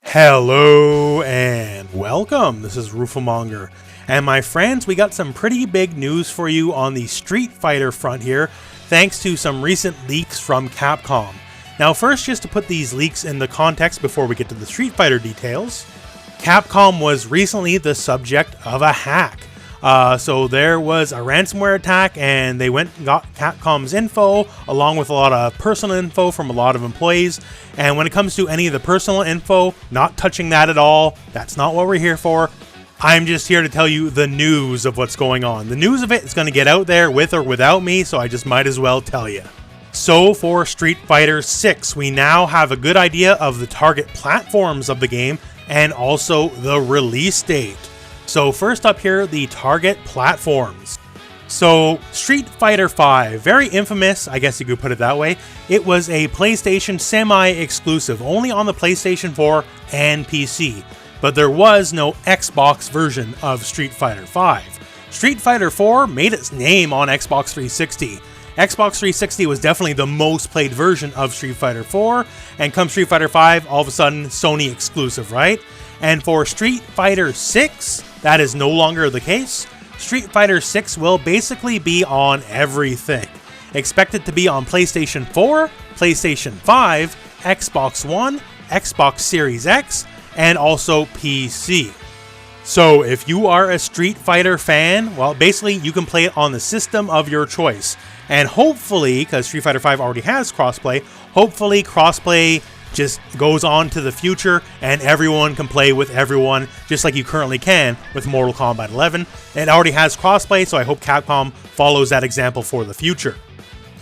Hello and welcome. This is rooflemonger, and my friends, we got some pretty big news for you on the Street Fighter front here, thanks to some recent leaks from Capcom. Now first, just to put these leaks in the context before we get to the Street Fighter details, Capcom was recently the subject of a hack. So there was a ransomware attack, and they went and got Capcom's info along with a lot of personal info from a lot of employees. And when it comes to any of the personal info, not touching that at all. That's not what we're here for. I'm just here to tell you the news of what's going on. The news of it is going to get out there with or without me, so I just might as well tell you. So for Street Fighter 6, we now have a good idea of the target platforms of the game and also the release date. So first up here, the target platforms. So Street Fighter V, very infamous, I guess you could put it that way. It was a PlayStation semi-exclusive, only on the PlayStation 4 and PC. But there was no Xbox version of Street Fighter V. Street Fighter 4 made its name on Xbox 360. Xbox 360 was definitely the most played version of Street Fighter 4, and come Street Fighter 5, all of a sudden Sony exclusive, right? And for Street Fighter 6, that is no longer the case. Street Fighter 6 will basically be on everything. Expect it to be on PlayStation 4, PlayStation 5, Xbox One, Xbox Series X, and also PC. So if you are a Street Fighter fan, well, basically you can play it on the system of your choice. And hopefully, because Street Fighter V already has crossplay, hopefully crossplay just goes on to the future and everyone can play with everyone just like you currently can with Mortal Kombat 11. It already has crossplay, so I hope Capcom follows that example for the future.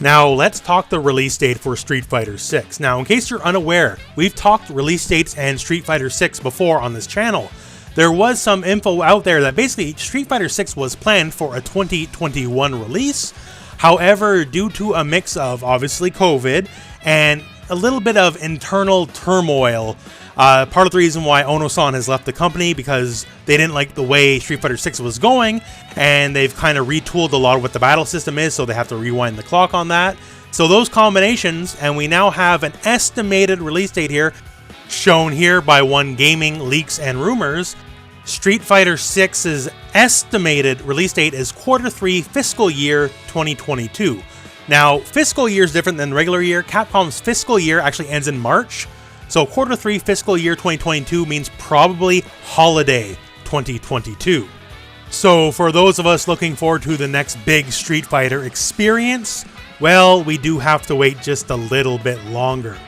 Now let's talk the release date for Street Fighter 6. Now in case you're unaware, we've talked release dates and Street Fighter 6 before on this channel. There was some info out there that basically Street Fighter 6 was planned for a 2021 release. However, due to a mix of obviously COVID and a little bit of internal turmoil, part of the reason why Ono-san has left the company, because they didn't like the way Street Fighter 6 was going, and they've kind of retooled a lot of what the battle system is, so they have to rewind the clock on that. So those combinations, and we now have an estimated release date here, shown here by One Gaming Leaks and Rumors. Street Fighter 6's estimated release date is Q3 fiscal year 2022. Now, fiscal year is different than regular year. Capcom's fiscal year actually ends in March. So Q3 fiscal year 2022 means probably holiday 2022. So for those of us looking forward to the next big Street Fighter experience, well, we do have to wait just a little bit longer.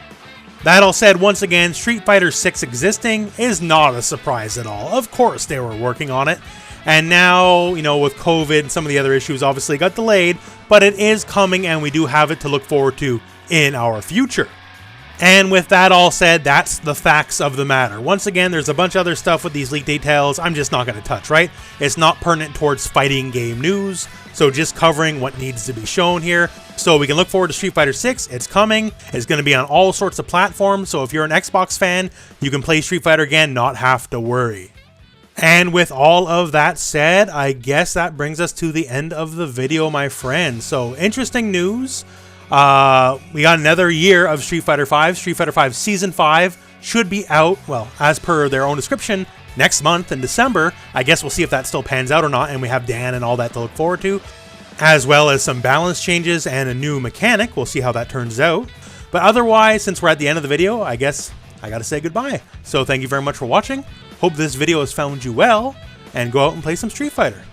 That all said, once again, Street Fighter 6 existing is not a surprise at all. Of course they were working on it. And now, you know, with COVID and some of the other issues obviously got delayed, but it is coming and we do have it to look forward to in our future. And with that all said, that's the facts of the matter. Once again, there's a bunch of other stuff with these leak details I'm just not going to touch, right? It's not pertinent towards fighting game news, so just covering what needs to be shown here. So we can look forward to Street Fighter 6. It's coming. It's going to be on all sorts of platforms, so if you're an Xbox fan, you can play Street Fighter again, not have to worry. And with all of that said, I guess that brings us to the end of the video, my friends. So interesting news. We got another year of Street Fighter V. Street Fighter V Season 5 should be out, well, as per their own description, next month in December. I guess we'll see if that still pans out or not, and we have Dan and all that to look forward to, as well as some balance changes and a new mechanic. We'll see how that turns out. But otherwise, since we're at the end of the video, I guess I gotta say goodbye. So thank you very much for watching. Hope this video has found you well, and go out and play some Street Fighter.